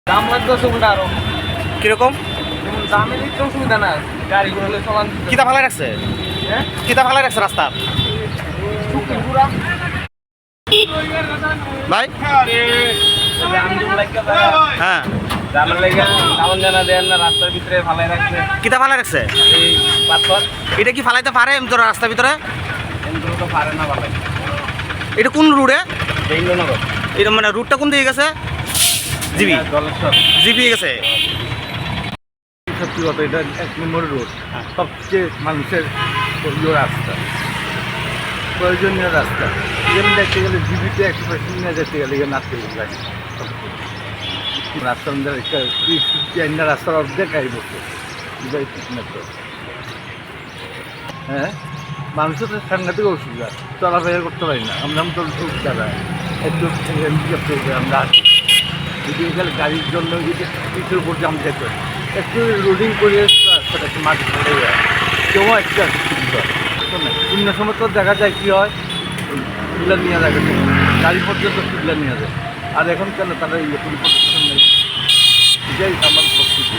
দাম লাগতেছে উল্টা আরো কিরকম? যেমন দামের একটু অসুবিধা না, গাড়িগুলো হলে চলান কিতা ফালাই রাখছে? হ্যাঁ কিতা ফালাই রাখছে রাস্তা? শুকিয়ে পুরা ভাই দাম যেমন লাগে হ্যাঁ, দামের লাগে দামন জানা দেন না, রাস্তার ভিতরে ফালাই রাখছে কিতা ফালাই রাখছে? এই পাথর এটা কি ফালাইতে পারে তোর রাস্তার ভিতরে? এগুলো তো পারে না ফালাই। এটা কোন রুটে? বেঙ্গলনগর এটা মানে রুটটা কোন দিকে গেছে? জিবি জলেশ্বর জিবি গেছে। সত্যি কথা, এটা 1 নম্বর রোড, সবচেয়ে মানুষের প্রিয় রাস্তা, প্রয়োজনীয় রাস্তা। যেমন দেখতে গেলে জিবিতে 100% নিয়ে যেতে গেলে এখানে নাচতে গাড়ি রাস্তার মধ্যে একটা রাস্তার অর্ধেক গাড়ি বসে এটাই ঠিক না তো। হ্যাঁ, মানুষের তো সাংঘাতিক অসুবিধা, চলাফেরা করতে পারি না। আমরা তো যারা একটু আমরা যদি এখানে গাড়ির জন্য যদি পিঠের উপর জাম যেত, একটু রোডিং করে রাস্তাটা একটু মাটি পড়ে যায়, কেউ একটা সুবিধা অন্য সময় তো দেখা যায় কী হয়, তুলে নিয়ে যাবে গাড়ি পর্যন্ত তুলে নিয়ে যায়। আর এখন কেন তারা ইলেকট্রিক প্রোটেকশন নেই, এটাই আমার সব কিছু